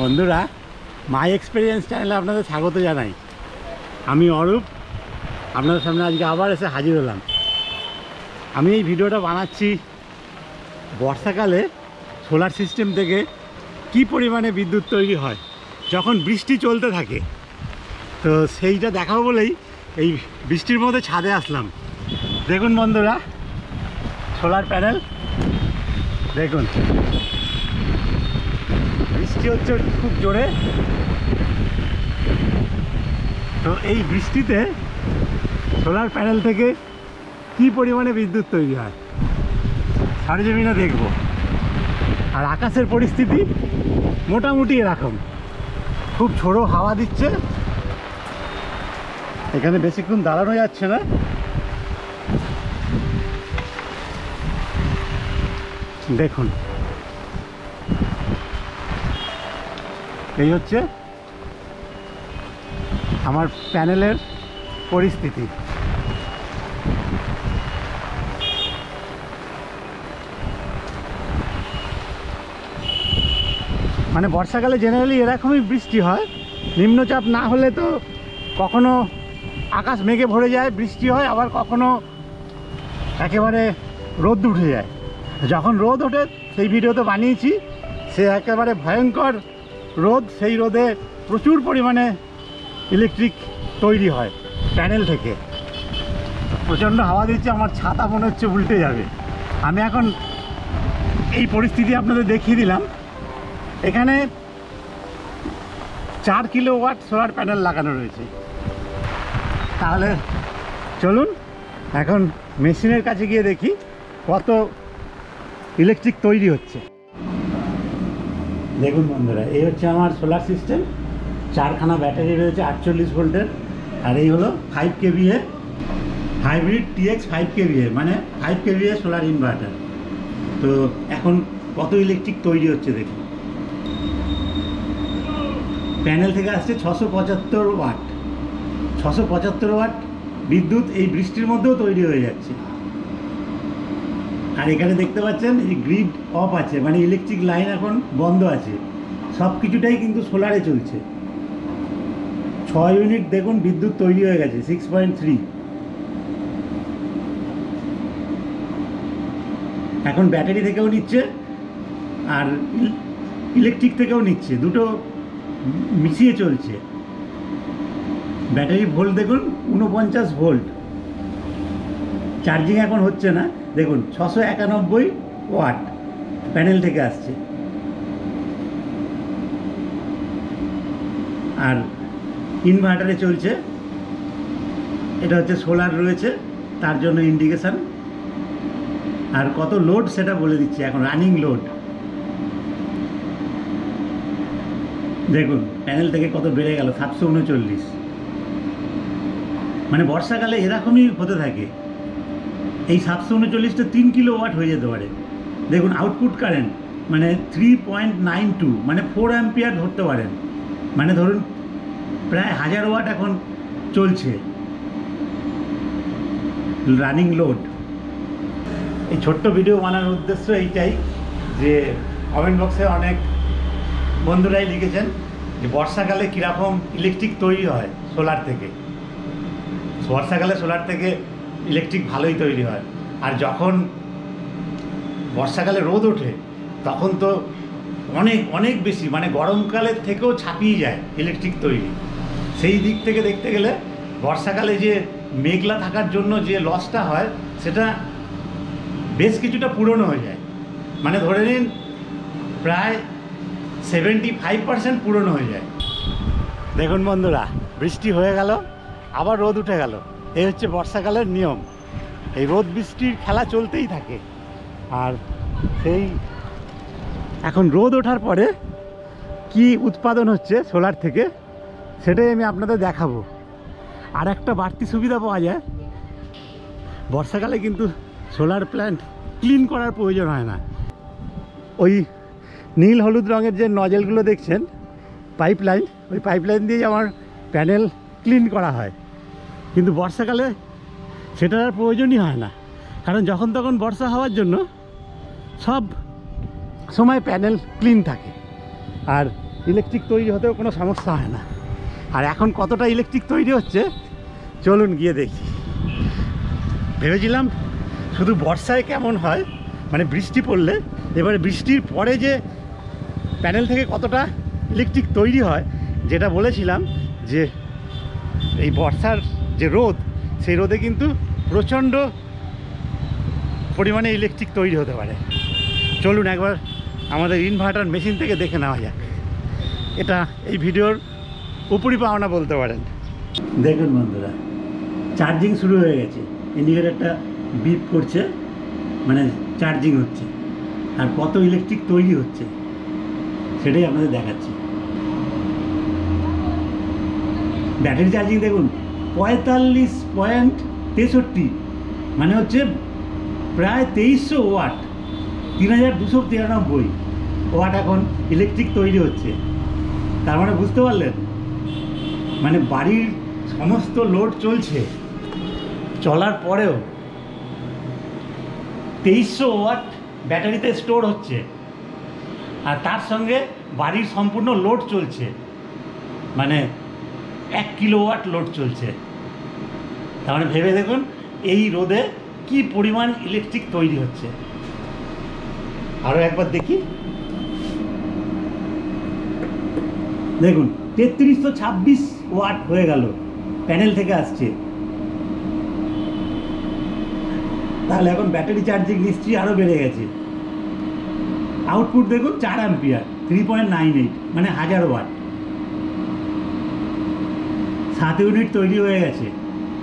বন্ধুরা, মাই এক্সপিরিয়েন্স চ্যানেলে আপনাদের স্বাগত জানাই। আমি অরূপ, আপনাদের সামনে আজকে আবার এসে হাজির হলাম। আমি এই ভিডিওটা বানাচ্ছি বর্ষাকালে সোলার সিস্টেম থেকে কি পরিমাণে বিদ্যুৎ তৈরি হয় যখন বৃষ্টি চলতে থাকে। তো সেইটা দেখাবো বলেই এই বৃষ্টির মধ্যে ছাদে আসলাম। দেখুন বন্ধুরা, সোলার প্যানেল দেখুন, বৃষ্টি হচ্ছে খুব জোরে। তো এই বৃষ্টিতে সোলার প্যানেল থেকে কি পরিমাণে বিদ্যুৎ তৈরি হয় সরেজমিনে দেখব। আর আকাশের পরিস্থিতি মোটামুটি এরকম, খুব ঝোড়ো হাওয়া দিচ্ছে। এখানে বেশিক্ষণ দাঁড়ানো যাচ্ছে না। দেখুন, এই হচ্ছে আমার প্যানেলের পরিস্থিতি। মানে বর্ষাকালে জেনারেলি এরকমই বৃষ্টি হয়। নিম্নচাপ না হলে তো কখনো আকাশ মেঘে ভরে যায়, বৃষ্টি হয়, আবার কখনো একেবারে রোদ উঠে যায়। যখন রোদ ওঠে, সেই ভিডিও তো বানিয়েছি, সে একেবারে ভয়ঙ্কর রোদ। সেই রোদে প্রচুর পরিমাণে ইলেকট্রিক তৈরি হয় প্যানেল থেকে। প্রচণ্ড হাওয়া দিচ্ছে, আমার ছাতা মনে হচ্ছে উল্টে যাবে। আমি এখন এই পরিস্থিতি আপনাদের দেখিয়ে দিলাম। এখানে 4 কিলোওয়াট সোলার প্যানেল লাগানো রয়েছে। তাহলে চলুন এখন মেশিনের কাছে গিয়ে দেখি কত ইলেকট্রিক তৈরি হচ্ছে। দেখুন বন্ধুরা, এই হচ্ছে আমার সোলার সিস্টেম। 4খানা ব্যাটারি রয়েছে 48 ভোল্টের। আর এই হলো 5 kVA হাইব্রিড TX 5 kVA, মানে 5 kVA সোলার ইনভার্টার। তো এখন কত ইলেকট্রিক তৈরি হচ্ছে দেখুন। প্যানেল থেকে আসছে 675 ওয়াট। 675 ওয়াট বিদ্যুৎ এই বৃষ্টির মধ্যেও তৈরি হয়ে যাচ্ছে। আর এখানে দেখতে পাচ্ছেন এই গ্রিড অফ আছে, মানে ইলেকট্রিক লাইন এখন বন্ধ আছে। সব কিছুটাই কিন্তু সোলারে চলছে। 6 ইউনিট দেখুন বিদ্যুৎ তৈরি হয়ে গেছে, 6.3। এখন ব্যাটারি থেকেও নিচ্ছে আর ইলেকট্রিক থেকেও নিচ্ছে, দুটো মিশিয়ে চলছে। ব্যাটারি ভোল্ট দেখুন 49 ভোল্ট। চার্জিং এখন হচ্ছে না। দেখুন 691 ওয়াট প্যানেল থেকে আসছে। আর ইনভার্টারে চলছে, এটা হচ্ছে সোলার রয়েছে, তার জন্য ইন্ডিকেশান। আর কত লোড সেটা বলে দিচ্ছে, এখন রানিং লোড। দেখুন প্যানেল থেকে কত বেড়ে গেল, 739। মানে বর্ষাকালে এরকমই হতে থাকে। এই 739টা 3 কিলোওয়াট হয়ে যেতে পারে। দেখুন আউটপুট কারেন্ট মানে 3.92, মানে 4 অ্যাম্পিয়ার ধরতে পারেন। মানে ধরুন প্রায় 1000 ওয়াট এখন চলছে রানিং লোড। এই ছোট্ট ভিডিও বানানোর উদ্দেশ্য এইটাই যে কমেন্ট বক্সে অনেক বন্ধুরাই লিখেছেন যে বর্ষাকালে কীরকম ইলেকট্রিক তৈরি হয় সোলার থেকে। বর্ষাকালে সোলার থেকে ইলেকট্রিক ভালোই তৈরি হয়। আর যখন বর্ষাকালে রোদ ওঠে তখন তো অনেক অনেক বেশি, মানে গরমকালের থেকেও ছাপিয়ে যায় ইলেকট্রিক তৈরি। সেই দিক থেকে দেখতে গেলে বর্ষাকালে যে মেঘলা থাকার জন্য যে লসটা হয় সেটা বেশ কিছুটা পূরণ হয়ে যায়। মানে ধরে নিন প্রায় 75% পূরণ হয়ে যায়। দেখুন বন্ধুরা, বৃষ্টি হয়ে গেল, আবার রোদ উঠে গেল। এই হচ্ছে বর্ষাকালের নিয়ম। এই রোদ বৃষ্টির খেলা চলতেই থাকে। আর সেই এখন রোদ ওঠার পরে কি উৎপাদন হচ্ছে সোলার থেকে সেটাই আমি আপনাদের দেখাবো। আর একটা বাড়তি সুবিধা পাওয়া যায়, বর্ষাকালে কিন্তু সোলার প্ল্যান্ট ক্লিন করার প্রয়োজন হয় না। ওই নীল হলুদ রঙের যে নজেলগুলো দেখছেন, পাইপলাইন, ওই পাইপলাইন দিয়েই আমার প্যানেল ক্লিন করা হয়। কিন্তু বর্ষাকালে সেটার আর প্রয়োজনই হয় না, কারণ যখন তখন বর্ষা হওয়ার জন্য সব সময় প্যানেল ক্লিন থাকে। আর ইলেকট্রিক তৈরি হতেও কোনো সমস্যা হয় না। আর এখন কতটা ইলেকট্রিক তৈরি হচ্ছে চলুন গিয়ে দেখি। ভেবেছিলাম শুধু বর্ষায় কেমন হয়, মানে বৃষ্টি পড়লে, এবারে বৃষ্টির পরে যে প্যানেল থেকে কতটা ইলেকট্রিক তৈরি হয়, যেটা বলেছিলাম যে এই বর্ষার যে রোদ, সেই রোদে কিন্তু প্রচণ্ড পরিমাণে ইলেকট্রিক তৈরি হতে পারে। চলুন একবার আমাদের ইনভার্টার মেশিন থেকে দেখে নেওয়া যাক। এটা এই ভিডিওর উপরি পাওনা বলতে পারেন। দেখুন বন্ধুরা, চার্জিং শুরু হয়ে গেছে, ইন্ডিকেটারটা বিপ করছে, মানে চার্জিং হচ্ছে। আর কত ইলেকট্রিক তৈরি হচ্ছে সেটাই আপনাদের দেখাচ্ছি। ব্যাটারি চার্জিং দেখুন 45.63, মানে হচ্ছে প্রায় 2300 ওয়াট, 3293 ওয়াট এখন ইলেকট্রিক তৈরি হচ্ছে। তার মানে বুঝতে পারলেন, মানে বাড়ির সমস্ত লোড চলছে, চলার পরেও 2300 ওয়াট ব্যাটারিতে স্টোর হচ্ছে, আর তার সঙ্গে বাড়ির সম্পূর্ণ লোড চলছে, মানে 1 কিলোওয়াট লোড চলছে। তার মানে ভেবে দেখুন এই রোদে কি পরিমাণ ইলেকট্রিক তৈরি হচ্ছে। আরও একবার দেখি, দেখুন 3326 ওয়াট হয়ে গেল, প্যানেল থেকে আসছে। তাহলে এখন ব্যাটারি চার্জিং নিশ্চয়ই আরও বেড়ে গেছে। আউটপুট দেখুন 4 অ্যাম্পিয়ার, 3.98, মানে 1000 ওয়াট। 7 ইউনিট তৈরি হয়ে গেছে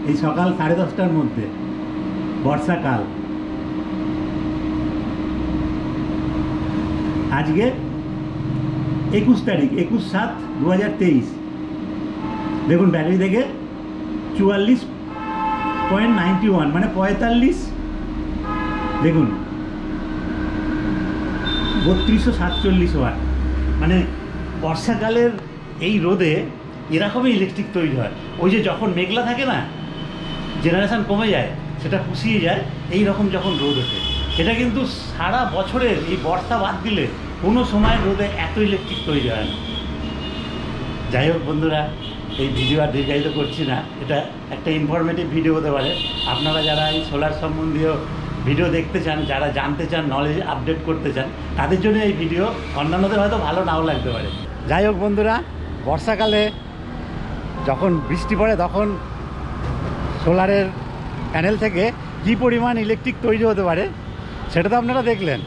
এই সকাল 10:30টার মধ্যে, বর্ষাকাল। আজকে 21 তারিখ, 21/7/2023। দেখুন ব্যাটারি থেকে 44.91, মানে 45, দেখুন 3247 ওয়াট। মানে বর্ষাকালের এই রোদে এরকমই ইলেকট্রিক তৈরি হয়। ওই যে যখন মেঘলা থাকে না, জেনারেশান কমে যায়, সেটা পুষিয়ে যায়, এই রকম যখন রোদ ওঠে। এটা কিন্তু সারা বছরের এই বর্ষা বাদ দিলে কোনো সময় রোদে এত ইলেকট্রিক তৈরি হয় না। যাই হোক বন্ধুরা, এই ভিডিও আর দীর্ঘায়িত করছি না, এটা একটা ইনফরমেটিভ ভিডিও হতে পারে। আপনারা যারা এই সোলার সম্বন্ধীয় ভিডিও দেখতে চান, যারা জানতে চান, নলেজ আপডেট করতে চান, তাদের জন্য এই ভিডিও, অন্যান্যদের হয়তো ভালো নাও লাগতে পারে। যাই হোক বন্ধুরা, বর্ষাকালে যখন বৃষ্টি পড়ে তখন সোলারের প্যানেল থেকে কী পরিমাণ ইলেকট্রিক তৈরি হতে পারে সেটা তো আপনারা দেখলেন।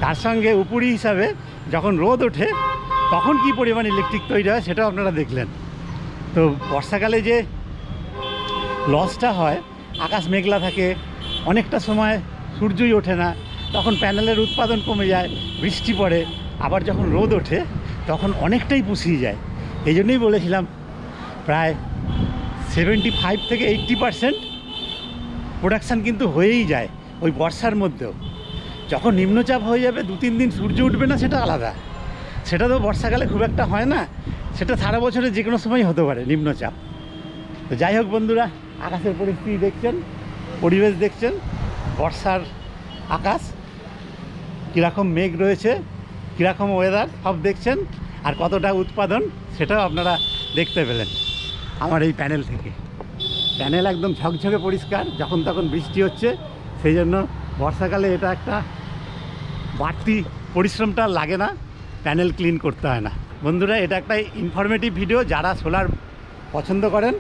তার সঙ্গে উপরি হিসাবে যখন রোদ ওঠে তখন কী পরিমাণ ইলেকট্রিক তৈরি হয় সেটাও আপনারা দেখলেন। তো বর্ষাকালে যে লসটা হয়, আকাশ মেঘলা থাকে, অনেকটা সময় সূর্যই ওঠে না, তখন প্যানেলের উৎপাদন কমে যায়, বৃষ্টি পড়ে, আবার যখন রোদ ওঠে তখন অনেকটাই পুষিয়ে যায়। এই জন্যই বলেছিলাম প্রায় 75 থেকে 80% প্রোডাকশান কিন্তু হয়েই যায় ওই বর্ষার মধ্যেও। যখন নিম্নচাপ হয়ে যাবে, 2-3 দিন সূর্য উঠবে না, সেটা আলাদা। সেটা তো বর্ষাকালে খুব একটা হয় না, সেটা সারা বছরে যে কোনো সময় হতে পারে নিম্নচাপ। তো যাই হোক বন্ধুরা, আকাশের পরিস্থিতি দেখছেন, পরিবেশ দেখছেন, বর্ষার আকাশ কীরকম মেঘ রয়েছে, কীরকম ওয়েদার, সব দেখছেন। আর কতটা উৎপাদন সেটাও আপনারা দেখতে পেলেন আমার এই প্যানেল থেকে। প্যানেল একদম ঝকঝকে পরিষ্কার, যখন তখন বৃষ্টি হচ্ছে, সেই জন্য বর্ষাকালে এটা একটা বাড়তি পরিশ্রমটা লাগে না, প্যানেল ক্লিন করতে হয় না। বন্ধুরা, এটা একটা ইনফরমেটিভ ভিডিও। যারা সোলার পছন্দ করেন,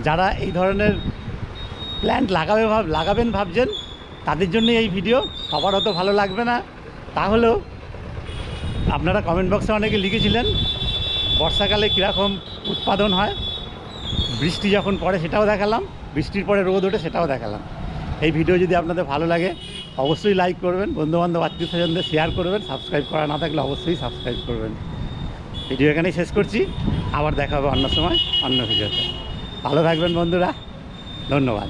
যারা এই ধরনের প্ল্যান্ট লাগাবেন ভাবছেন, তাদের জন্য এই ভিডিও। সবার হয়তো ভালো লাগবে না, তাহলেও আপনারা কমেন্ট বক্সে অনেকে লিখেছিলেন বর্ষাকালে কীরকম উৎপাদন হয়, বৃষ্টি যখন পড়ে সেটাও দেখালাম, বৃষ্টির পরে রোদ ওঠে সেটাও দেখালাম। এই ভিডিও যদি আপনাদের ভালো লাগে অবশ্যই লাইক করবেন, বন্ধুবান্ধব আত্মীয় স্বজনদের শেয়ার করবেন, সাবস্ক্রাইব করা না থাকলে অবশ্যই সাবস্ক্রাইব করবেন। ভিডিও এখানেই শেষ করছি, আবার দেখা হবে অন্য সময় অন্য ভিডিওতে। ভালো থাকবেন বন্ধুরা, ধন্যবাদ।